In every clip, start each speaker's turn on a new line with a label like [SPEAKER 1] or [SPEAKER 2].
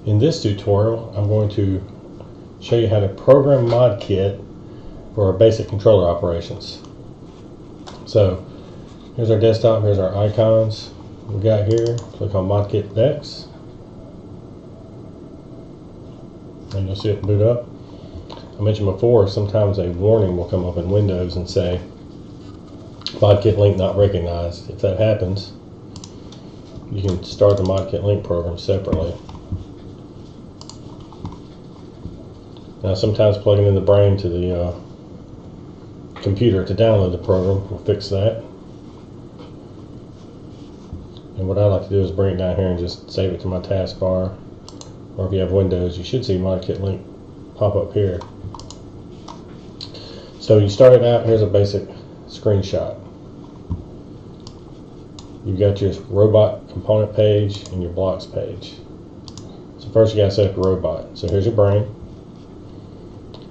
[SPEAKER 1] In this tutorial, I'm going to show you how to program Modkit for our basic controller operations. So here's our desktop, here's our icons we got here. Click on Modkit Dex and you'll see it boot up. I mentioned before, sometimes a warning will come up in Windows and say Modkit link not recognized. If that happens, you can start the Modkit link program separately. Now sometimes plugging in the brain to the computer to download the program will fix that. And what I like to do is bring it down here and just save it to my taskbar. Or if you have Windows, you should see Modkit link pop up here. So you start it out, here's a basic screenshot. You've got your robot component page and your blocks page. So first you got to set up a robot. So here's your brain.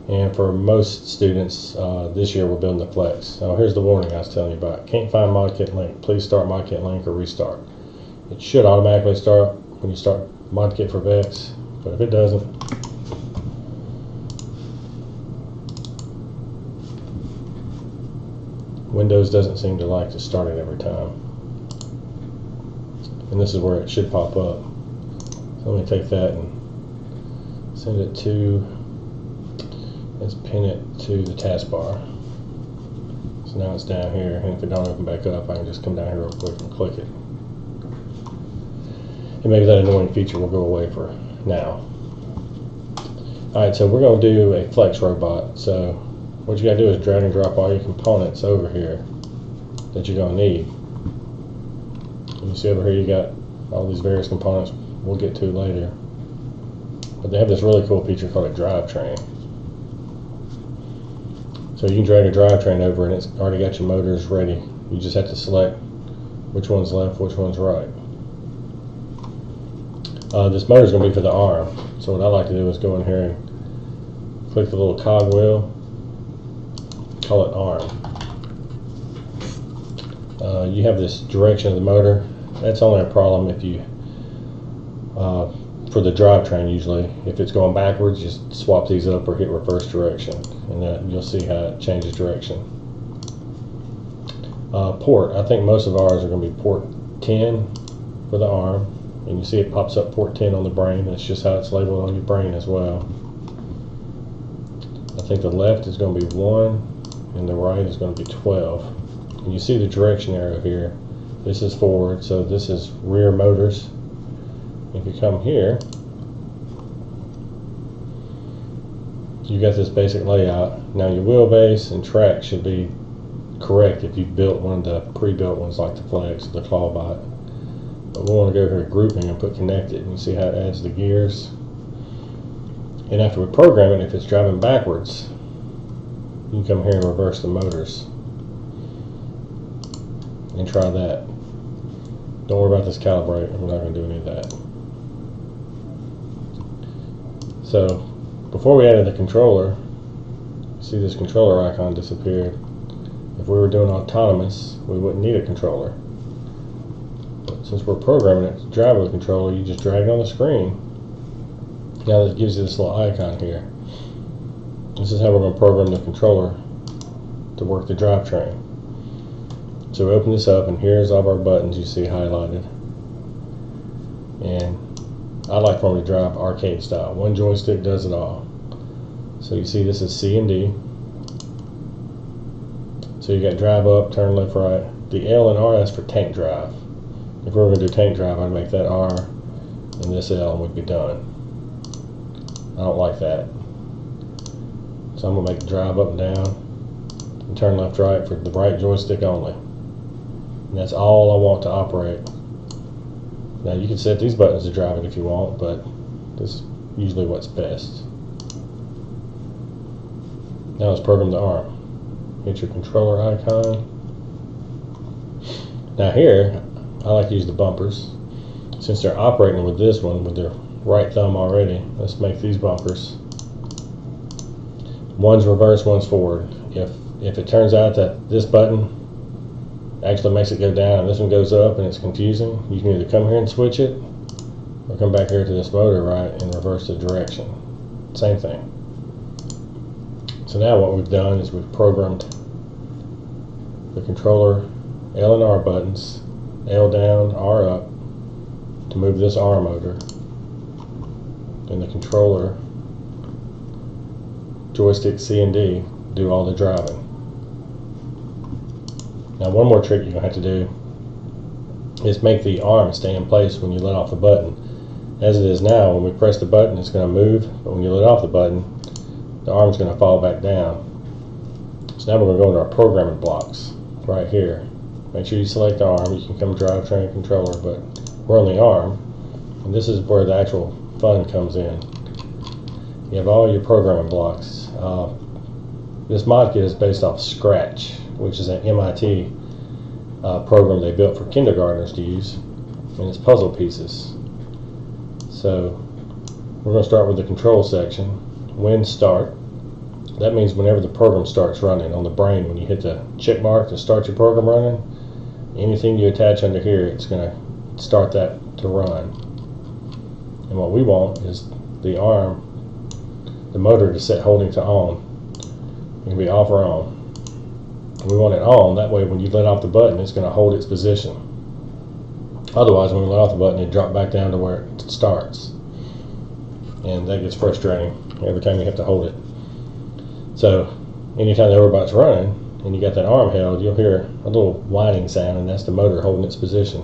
[SPEAKER 1] And for most students, this year we're building the Flex. So here's the warning I was telling you about. Can't find Modkit link. Please start Modkit link or restart. It should automatically start when you start Modkit for Vex, but if it doesn't, Windows doesn't seem to like to start it every time. And this is where it should pop up. So let me take that and send it to, let's pin it to the taskbar. So now it's down here, and if it don't open back up, I can just come down here real quick and click it. And maybe that annoying feature will go away for now. Alright, so we're going to do a Flex robot. So what you got to do is drag and drop all your components over here that you're going to need. And you see over here you got all these various components we'll get to later. But they have this really cool feature called a drivetrain. So you can drag a drivetrain over and it's already got your motors ready. You just have to select which one's left, which one's right. This motor is going to be for the arm. So what I like to do is go in here and click the little cog wheel, call it arm. You have this direction of the motor. That's only a problem if you, for the drivetrain usually, if it's going backwards, just swap these up or hit reverse direction, and you'll see how it changes direction. Port, I think most of ours are going to be port 10 for the arm. And you see it pops up port 10 on the brain. That's just how it's labeled on your brain as well. I think the left is going to be 1 and the right is going to be 12. And you see the direction arrow here. This is forward, so this is rear motors. If you come here, you got this basic layout. Now your wheelbase and track should be correct if you've built one of the pre-built ones like the Flex, the Clawbot. But we want to go here to grouping and put connected, and you see how it adds the gears. And after we program it, if it's driving backwards, you can come here and reverse the motors and try that. Don't worry about this calibrate, we're not going to do any of that. So before we added the controller, see this controller icon disappeared. If we were doing autonomous, we wouldn't need a controller. Since we're programming it to drive with a controller, you just drag it on the screen. Now that gives you this little icon here. This is how we're going to program the controller to work the drivetrain. So we open this up, and here's all of our buttons you see highlighted. And I like for them to drive arcade style. One joystick does it all. So you see this is C and D. So you got drive up, turn left, right. The L and R, that's for tank drive. If we were going to do tank drive, I'd make that R and this L and we'd be done. I don't like that. So I'm going to make drive up and down and turn left, right for the right joystick only. And that's all I want to operate. Now you can set these buttons to drive it if you want, but this is usually what's best. Now let's program the arm. Hit your controller icon. Now here, I like to use the bumpers. Since they're operating with this one with their right thumb already, let's make these bumpers. One's reverse, one's forward. If it turns out that this button actually makes it go down and this one goes up and it's confusing, you can either come here and switch it, we'll come back here to this motor right and reverse the direction. Same thing. So now what we've done is we've programmed the controller L and R buttons, L down, R up, to move this R motor, and the controller joystick C and D do all the driving. Now one more trick you're going to have to do is make the arm stay in place when you let off the button. As it is now, when we press the button it's going to move, but when you let off the button the arm's going to fall back down. So now we're going to go into our programming blocks right here. Make sure you select the arm. You can come drivetrain controller, but we're on the arm, and this is where the actual fun comes in. You have all your programming blocks. This Modkit is based off Scratch, which is an MIT program they built for kindergartners to use, and it's puzzle pieces. So we're going to start with the control section. When start, that means whenever the program starts running on the brain, when you hit the check mark to start your program running, anything you attach under here, it's going to start that to run. And what we want is the arm, the motor, to set holding to on. It can be off or on. We want it on, that way when you let off the button it's going to hold its position. Otherwise when we let off the button it drops back down to where it starts, and that gets frustrating every time you have to hold it. So anytime the robot's running and you got that arm held, you'll hear a little whining sound, and that's the motor holding its position.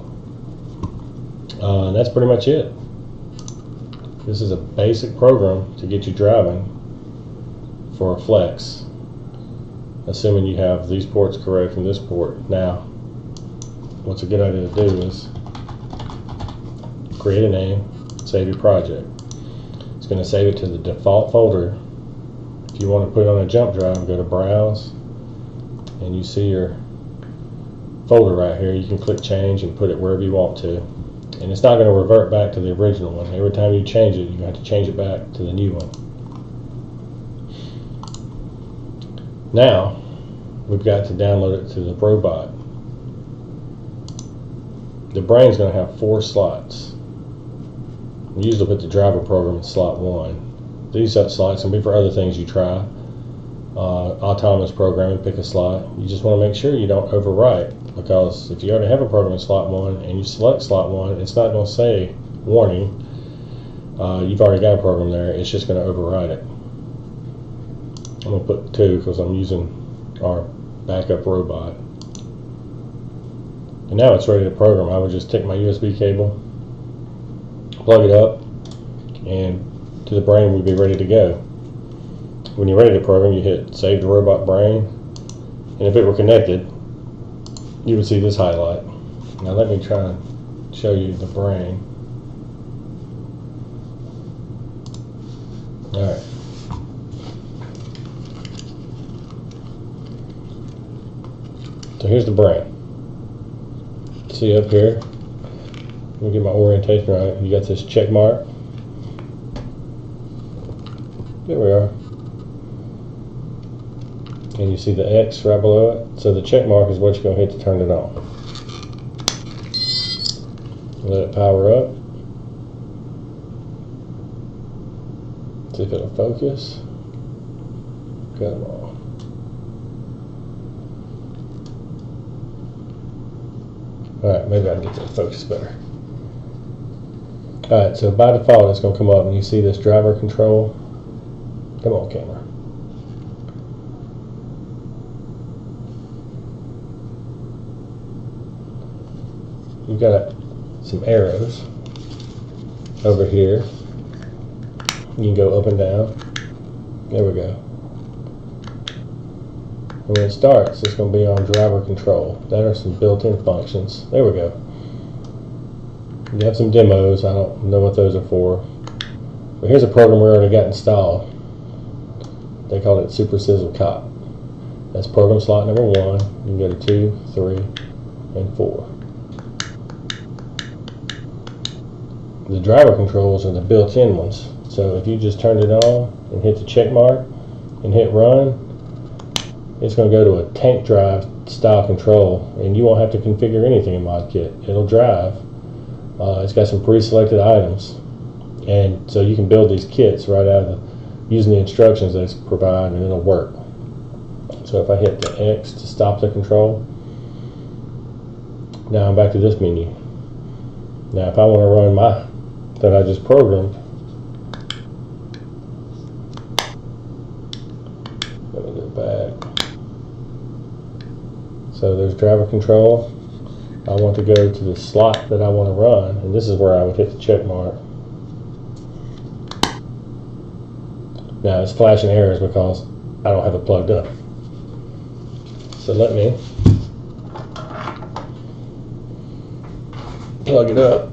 [SPEAKER 1] And that's pretty much it. This is a basic program to get you driving for a flex, assuming you have these ports correct and this port. Now, what's a good idea to do is create a name, save your project. It's going to save it to the default folder. If you want to put it on a jump drive, go to Browse, and you see your folder right here. You can click Change and put it wherever you want to. And it's not going to revert back to the original one. Every time you change it, you have to change it back to the new one. Now, we've got to download it to the robot. The brain's going to have 4 slots. We usually put the driver program in slot 1. These slots can be for other things you try. Autonomous programming, pick a slot. You just want to make sure you don't overwrite, because if you already have a program in slot 1 and you select slot 1, it's not going to say warning, you've already got a program there. It's just going to override it. I'm going to put 2 because I'm using our backup robot. And now it's ready to program. I would just take my USB cable, plug it up, and to the brain we'd be ready to go. When you're ready to program, you hit Save the Robot Brain, and if it were connected, you would see this highlight. Now let me try and show you the brain. Alright. So here's the brain. See up here, let me get my orientation right. You got this check mark. There we are. And you see the X right below it. So the check mark is what you're going to hit to turn it on. Let it power up. See if it'll focus. Come on. Alright, maybe I can get that focus better. Alright, so by default it's going to come up and you see this driver control. Come on, camera. You've got some arrows over here. You can go up and down. There we go. And when it starts, it's going to be on driver control. That are some built-in functions. There we go. You have some demos. I don't know what those are for. But here's a program we already got installed. They call it Super Sizzle Cop. That's program slot number 1. You can go to 2, 3, and 4. The driver controls are the built-in ones. So if you just turn it on and hit the check mark and hit run, it's going to go to a tank drive style control, and you won't have to configure anything in Modkit. It'll drive It's got some pre-selected items, and so you can build these kits right out of using the instructions they provide, and it'll work. So if I hit the X to stop the control, now I'm back to this menu. Now if I want to run my that I just programmed, let me go back. So there's driver control. I want to go to the slot that I want to run, and this is where I would hit the check mark. Now it's flashing errors because I don't have it plugged up. So let me plug it up.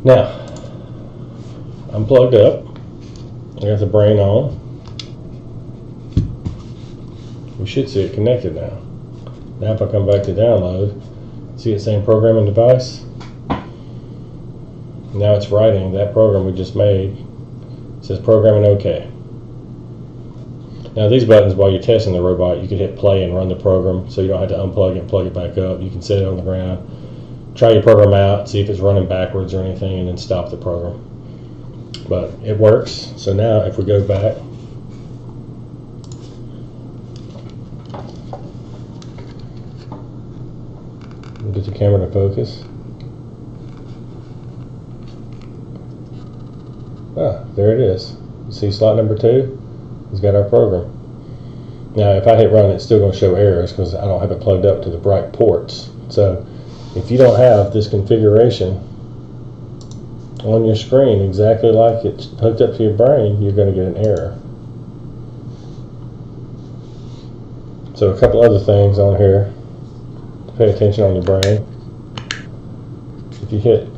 [SPEAKER 1] Now I'm plugged up. I got the brain on. We should see it connected now. Now if I come back to download, see it saying programming device? Now it's writing that program we just made. It says programming OK. Now these buttons, while you're testing the robot, you can hit play and run the program, so you don't have to unplug it and plug it back up. You can set it on the ground, try your program out, see if it's running backwards or anything, and then stop the program. But it works. So now if we go back, we'll get the camera to focus. Ah, there it is. You see slot number 2? It's got our program. Now if I hit run, it's still going to show errors because I don't have it plugged up to the bright ports. So if you don't have this configuration on your screen exactly like it's hooked up to your brain, you're going to get an error. So a couple other things on here to pay attention on your brain. If you hit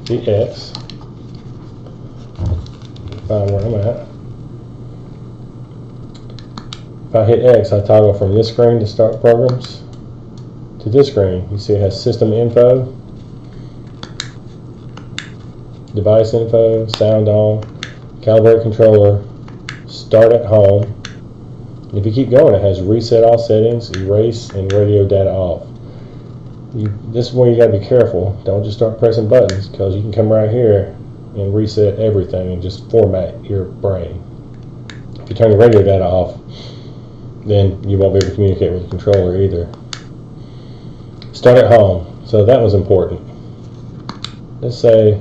[SPEAKER 1] the X, find where I'm at. If I hit X, I toggle from this screen to start programs to this screen. You see it has system info, device info, sound on, calibrate controller, start at home. And if you keep going, it has reset all settings, erase, and radio data off. This is where you got to be careful. Don't just start pressing buttons, because you can come right here and reset everything and just format your brain. If you turn the radio data off, then you won't be able to communicate with the controller either. Start at home. So that was important. Let's say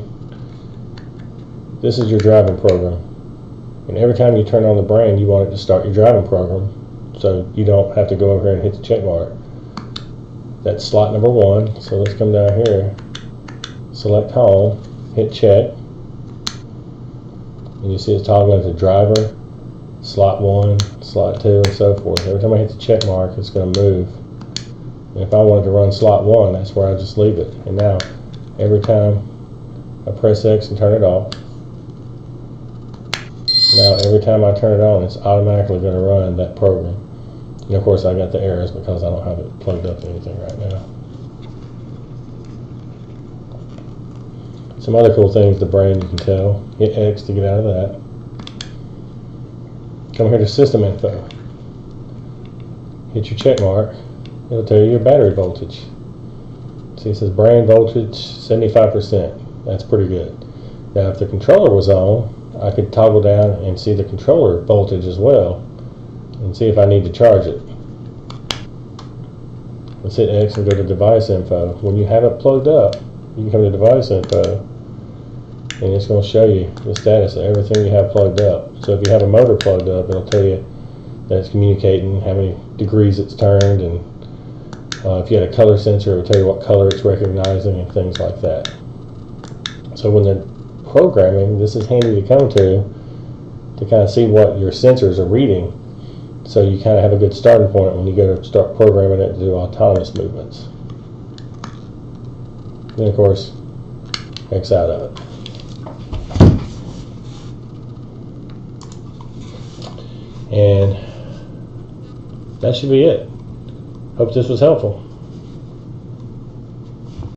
[SPEAKER 1] this is your driving program, and every time you turn on the brain, you want it to start your driving program, so you don't have to go over here and hit the check mark. That's slot number 1. So let's come down here, select home, hit check, and you see it's toggling to driver, slot 1, slot 2, and so forth. Every time I hit the check mark, it's going to move. And if I wanted to run slot 1, that's where I just leave it. And now, every time I press X and turn it off, now every time I turn it on, it's automatically going to run that program. And of course I got the errors because I don't have it plugged up to anything right now. Some other cool things, the brain, you can tell. Hit X to get out of that. Come here to system info. Hit your check mark. It'll tell you your battery voltage. See, it says brain voltage 75%. That's pretty good. Now if the controller was on, I could toggle down and see the controller voltage as well and see if I need to charge it. Let's hit X and go to device info. When you have it plugged up, you can come to device info and it's going to show you the status of everything you have plugged up. So if you have a motor plugged up, it'll tell you that it's communicating, how many degrees it's turned, and if you had a color sensor, it will tell you what color it's recognizing and things like that. So when they're programming, this is handy to come to kind of see what your sensors are reading, so you kind of have a good starting point when you go to start programming it to do autonomous movements. Then of course, X out of it. And that should be it. Hope this was helpful.